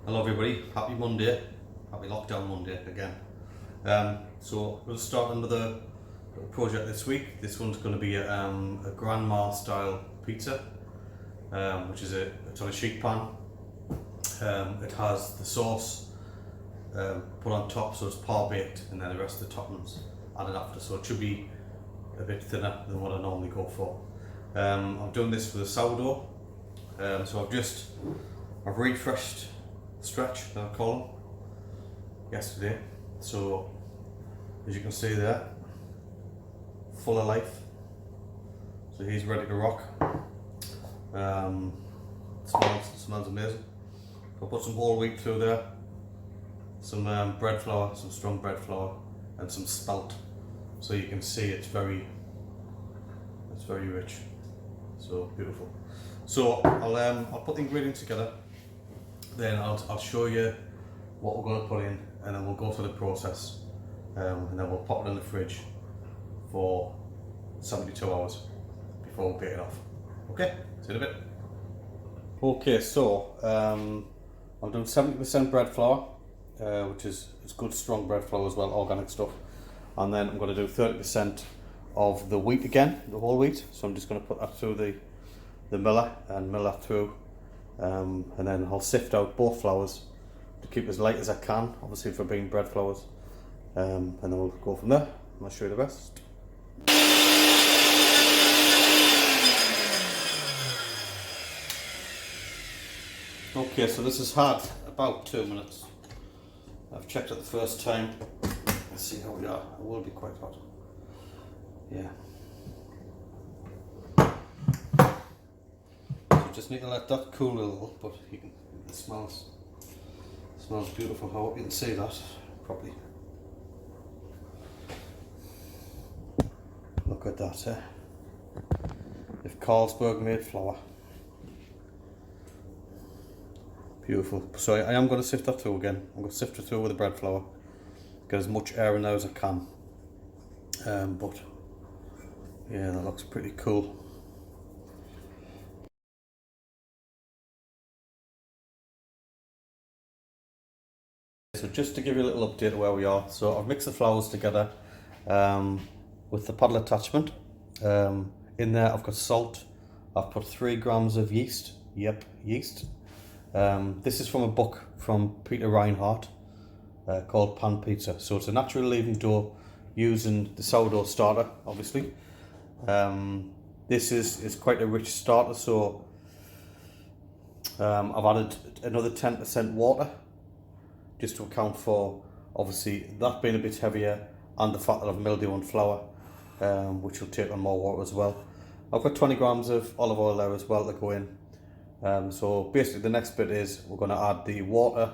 Hello everybody, happy Monday, happy lockdown Monday again. So we'll start another project this week. This one's going to be a grandma style pizza, which is it's on a sheet pan. It has the sauce put on top, so it's par baked, and then the rest of the toppings added after. So it should be a bit thinner than what I normally go for. I've done this for the sourdough. So I've refreshed stretch that I call them yesterday, so as you can see there, full of life, so he's ready to rock. Smells amazing. I'll put some whole wheat through there, some bread flour, some strong bread flour, and some spelt, so you can see it's very rich, so beautiful. So I'll put the ingredients together, then I'll show you what we're going to put in, and then we'll go through the process, and then we'll pop it in the fridge for 72 hours before we bake it off. Okay, see you in a bit. Okay, so I'm doing 70% bread flour, which is good strong bread flour as well, organic stuff, and then I'm going to do 30% of the wheat again, the whole wheat. So I'm just going to put that through the miller and mill that through, and then I'll sift out both flours to keep as light as I can, obviously for being bread flours, and then we'll go from there and I'll show you the rest. Okay, so this has had about 2 minutes. I've checked it the first time. Let's see how we are. It will be quite hot. Yeah. Just need to let that cool a little, but it smells beautiful. I hope you can see that properly. Look at that, eh? If Carlsberg made flour. Beautiful. So I am going to sift that through again. I'm going to sift it through with the bread flour, get as much air in there as I can. But yeah, that looks pretty cool. So just to give you a little update of where we are, so I've mixed the flours together with the paddle attachment. In there I've got salt, I've put 3 grams of yeast, yeast. This is from a book from Peter Reinhardt called Pan Pizza. So it's a natural leavening dough using the sourdough starter, obviously. This is quite a rich starter, so I've added another 10% water, just to account for obviously that being a bit heavier and the fact that I've milled on flour, which will take on more water as well. I've got 20 grams of olive oil there as well to go in. So basically the next bit is we're going to add the water,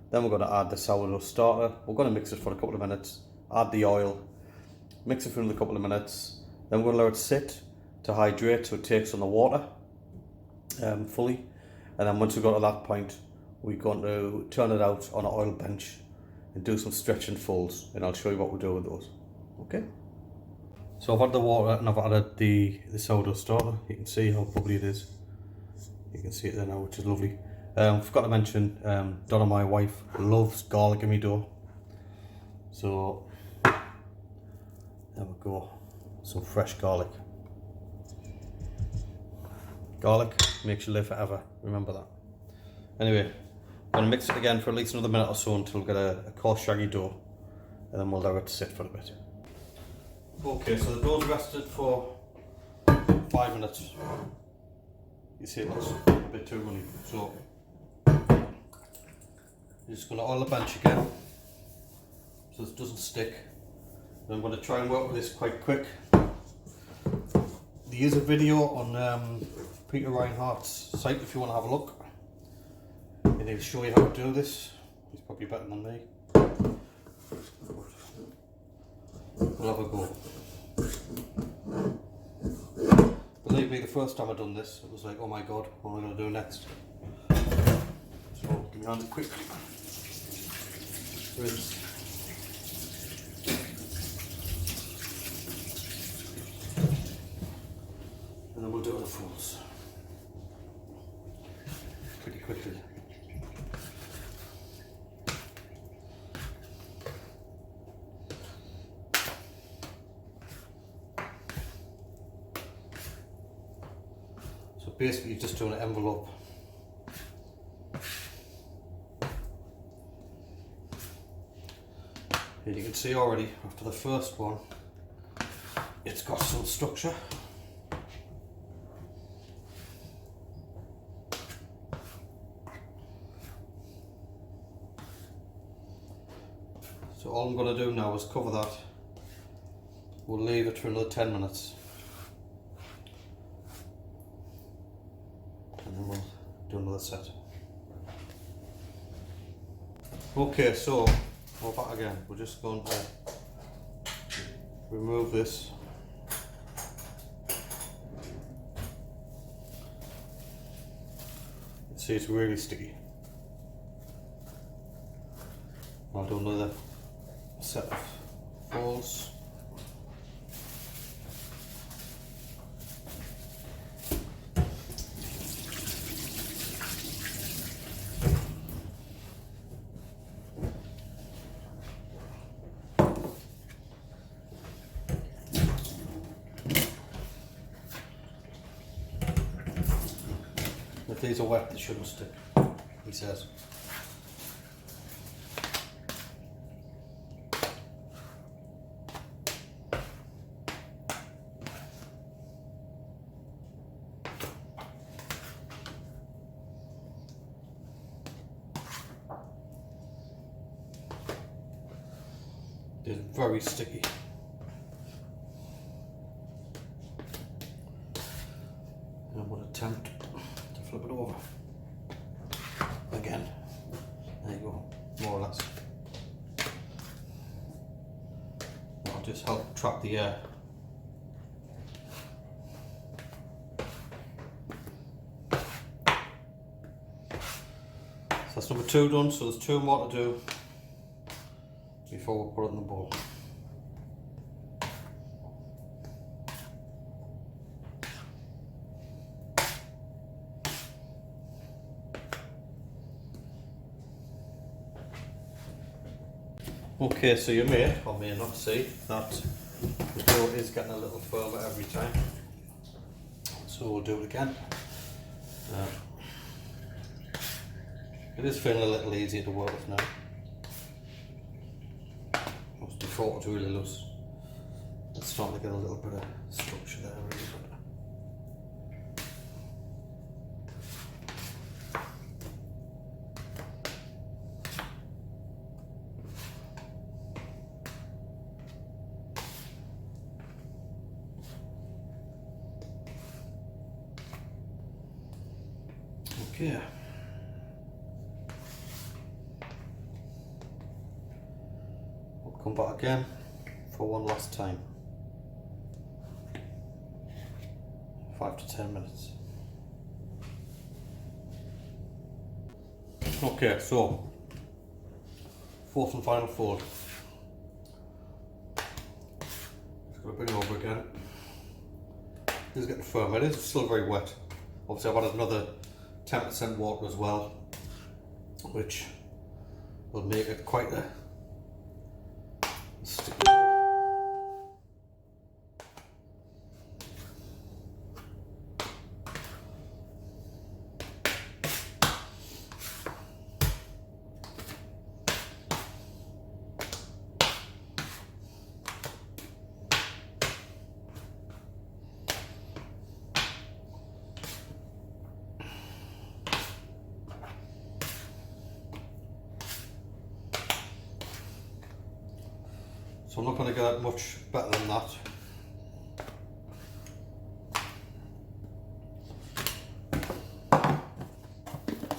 then we're going to add the sourdough starter. We're going to mix it for a couple of minutes, add the oil, mix it for another couple of minutes, then we're going to let it sit to hydrate so it takes on the water fully, and then once we got to that point, we're going to turn it out on an oil bench and do some stretch and folds, and I'll show you what we do with those. Okay. So I've added the water and I've added the sourdough starter. You can see how bubbly it is. You can see it there now, which is lovely. Forgot to mention, Donna, my wife, loves garlic in my dough. So there we go. Some fresh garlic. Garlic makes you live forever. Remember that. Anyway, I'm going to mix it again for at least another minute or so until we get a coarse shaggy dough, and then we'll allow it to sit for a bit. Okay, so the dough's rested for 5 minutes. You see it looks a bit too runny, so you're just going to oil the bench again so this doesn't stick. And I'm going to try and work with this quite quick. There is a video on Peter Reinhardt's site if you want to have a look. And he'll show you how to do this. He's probably better than me. We'll have a go. Believe me, the first time I done this, it was like, oh my god, what am I going to do next? So, give me hand it quickly. Rinse. And then we'll do the folds. Pretty quickly. basically just doing an envelope. And you can see already after the first one, it's got some structure. So all I'm going to do now is cover that. We'll leave it for another 10 minutes. And then we'll do another set. Okay, so we're back again. We're just going to remove this. See, it's really sticky. I'll do another set of folds. If these are wet, they shouldn't stick, he says. It's very sticky. And I'm going to attempt to flip it over again. There you go, more or less. That'll just help trap the air. So that's number 2 done, so there's 2 more to do before we put it in the bowl. Okay, so you may or may not see that the dough is getting a little firmer every time. So we'll do it again. It is feeling a little easier to work with now. Before it was really loose. It's starting to get a little bit of structure there, really good. Okay. We'll come back again for one last time. 5 to 10 minutes. Okay, so 4th and final fold. Just going to bring it over again. This is getting firm. It is still very wet. Obviously I've added another 10% water as well, which will make it quite a sticky dough. So I'm not going to get much better than that.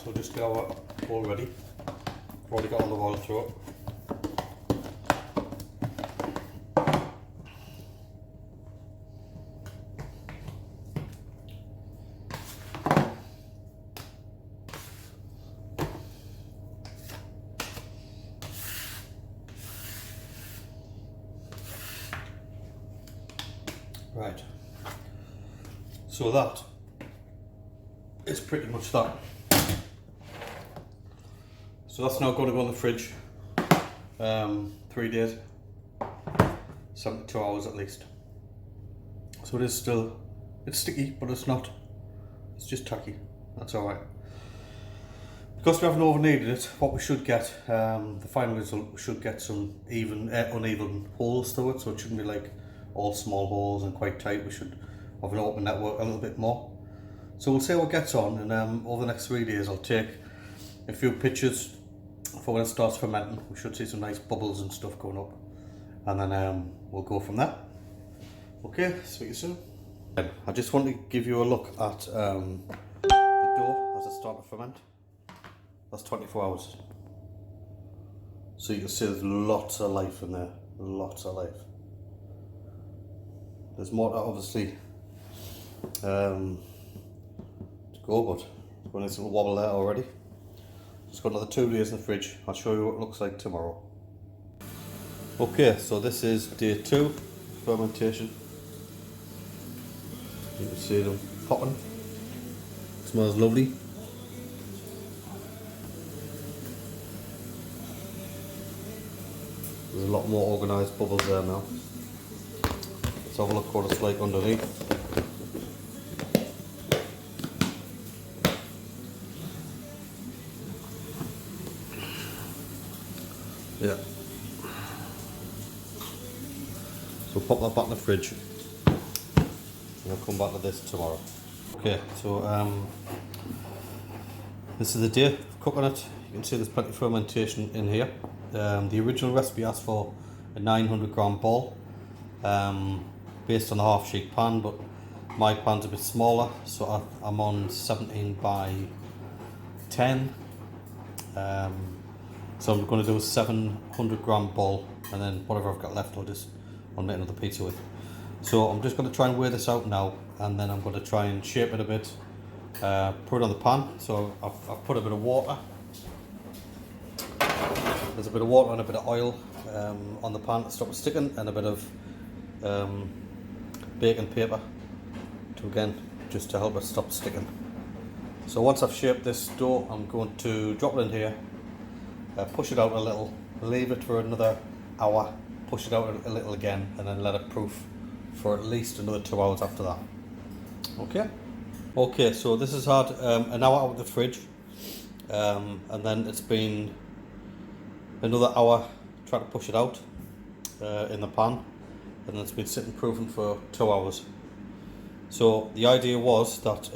So just get our bowl ready. Already got all the oil through it. Right, so that is pretty much that. So that's now going to go in the fridge 3 days, 72 hours at least. So it is still, it's sticky, but it's not It's just tacky. That's alright. Because we haven't over kneaded it, what we should get, the final result, we should get some uneven holes through it, so it shouldn't be like all small holes and quite tight. We should have an open network a little bit more. So we'll see how it gets on, and over the next 3 days I'll take a few pictures for when it starts fermenting. We should see some nice bubbles and stuff going up, and then we'll go from there. Okay, speak to you soon. I just want to give you a look at the dough as it starts to ferment. That's 24 hours. So you can see there's lots of life in there, lots of life. There's more to obviously to go, but got a nice little wobble there already. Just got another 2 days in the fridge. I'll show you what it looks like tomorrow. Okay, so this is day 2 fermentation. You can see them popping. It smells lovely. There's a lot more organised bubbles there now. Let's have a look what it's like underneath. Yeah. So pop that back in the fridge. And I'll come back to this tomorrow. Okay, so this is the day of cooking it. You can see there's plenty of fermentation in here. The original recipe asked for a 900 gram ball, based on a half sheet pan, but my pan's a bit smaller, so I'm on 17 by 10. So I'm going to do a 700 gram ball, and then whatever I've got left I'll make another pizza with. So I'm just going to try and weigh this out now, and then I'm going to try and shape it a bit, put it on the pan. So I've put a bit of water. There's a bit of water and a bit of oil on the pan to stop it sticking, and a bit of baking paper just to help it stop sticking. So once I've shaped this dough, I'm going to drop it in here, push it out a little, leave it for another hour, push it out a little again, and then let it proof for at least another 2 hours after that. Okay, so this has had an hour out of the fridge, and then it's been another hour trying to push it out in the pan, and then it's been sitting proofing for 2 hours. So the idea was that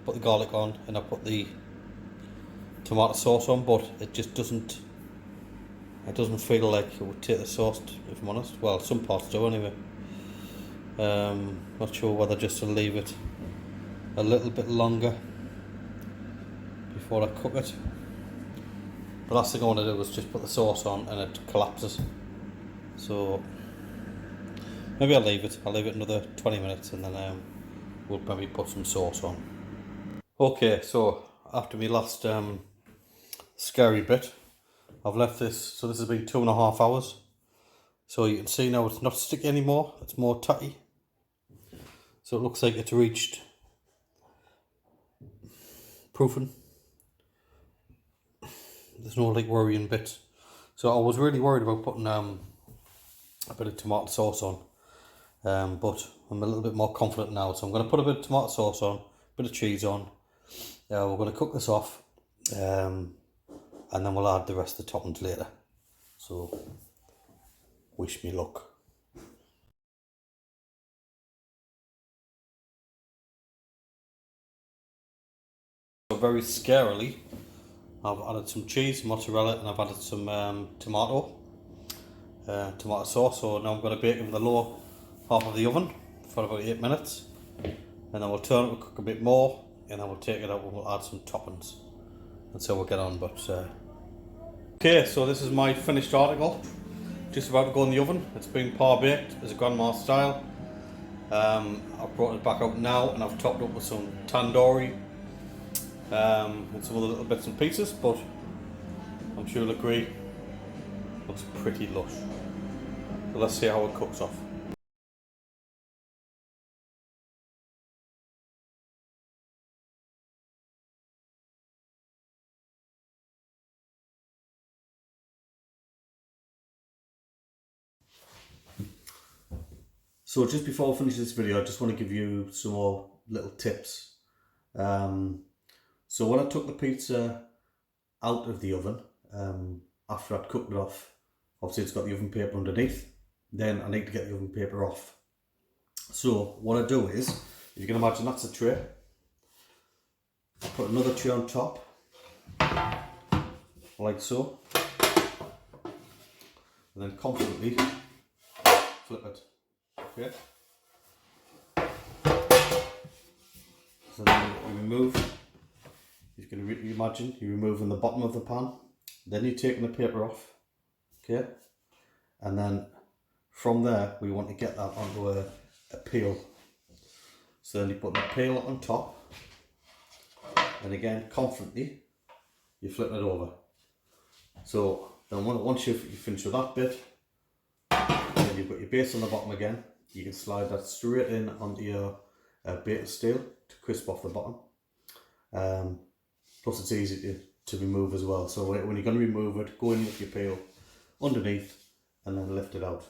put the garlic on and I put the tomato sauce on, but it just doesn't feel like it would take the sauce, if I'm honest. Well, some parts do anyway. Not sure whether just to leave it a little bit longer before I cook it. The last thing I want to do is just put the sauce on and it collapses. So maybe I'll leave it another 20 minutes, and then we'll probably put some sauce on. Okay, so after my last scary bit, I've left this, so this has been 2.5 hours. So you can see now it's not sticky anymore, it's more tacky. So it looks like it's reached proofing. There's no like worrying bits. So I was really worried about putting a bit of tomato sauce on, but I'm a little bit more confident now. So I'm going to put a bit of tomato sauce on, a bit of cheese on. We're going to cook this off, and then we'll add the rest of the toppings later. So wish me luck. So very scarily, I've added some cheese, mozzarella, and I've added some tomato sauce. So now I'm going to bake it in the low half of the oven for about 8 minutes, and then we'll turn it to cook a bit more, and then we'll take it out and we'll add some toppings. That's how we'll get on. But okay, so this is my finished article, just about to go in the oven. It's been par baked as a grandma style. I've brought it back out now, and I've topped up with some tandoori and some other little bits and pieces, but I'm sure you'll agree, looks pretty lush. So let's see how it cooks off. So just before I finish this video, I just want to give you some more little tips So when I took the pizza out of the oven, after I'd cooked it off, obviously it's got the oven paper underneath, then I need to get the oven paper off. So what I do is, if you can imagine that's a tray, put another tray on top, like so, and then confidently flip it, okay? So then you remove, you can imagine you're removing the bottom of the pan, then you're taking the paper off, okay? And then from there, we want to get that onto a peel. So then you put the peel on top, and again, confidently, you flip it over. So then once you finish with that bit, then you've got your base on the bottom again. You can slide that straight in onto your bait steel to crisp off the bottom. Plus it's easy to remove as well. So when you're going to remove it, go in with your peel underneath and then lift it out.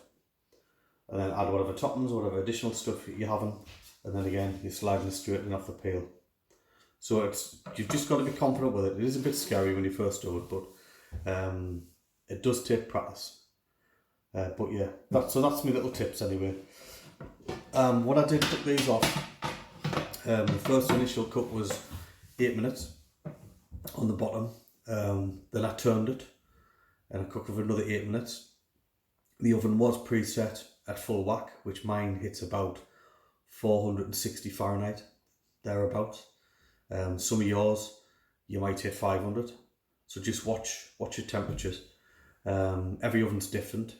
And then add whatever toppings, whatever additional stuff you're having, and then again you're sliding it straight in off the peel. So you've just got to be confident with it. It is a bit scary when you first do it, but it does take practice. But yeah, that's my little tips anyway. When I did cook these off, the first initial cook was 8 minutes on the bottom. Then I turned it and I cooked for another 8 minutes. The oven was preset at full whack, which mine hits about 460 Fahrenheit, thereabouts. Some of yours, you might hit 500. So just watch your temperatures. Every oven's different,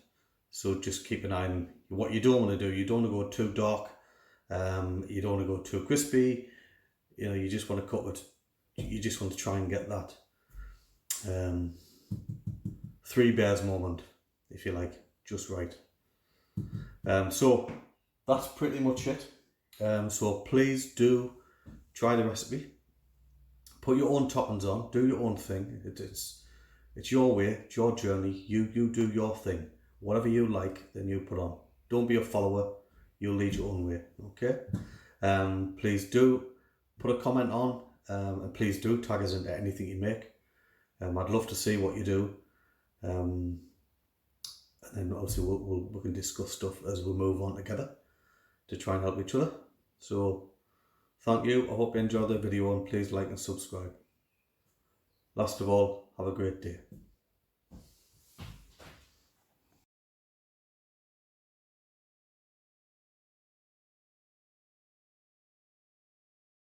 so just keep an eye on what you don't want to do. You don't want to go too dark. You don't want to go too crispy. You know, you just want to cook it. You just want to try and get that Three Bears moment, if you like, just right. So that's pretty much it. So please do try the recipe. Put your own toppings on. Do your own thing. It's your way. It's your journey. You do your thing. Whatever you like, then you put on. Don't be a follower. You'll lead your own way. Okay. Please do put a comment on, and please do tag us into anything you make. I'd love to see what you do. And then obviously we can discuss stuff as we move on together to try and help each other. So thank you. I hope you enjoyed the video, and please like and subscribe. Last of all, have a great day.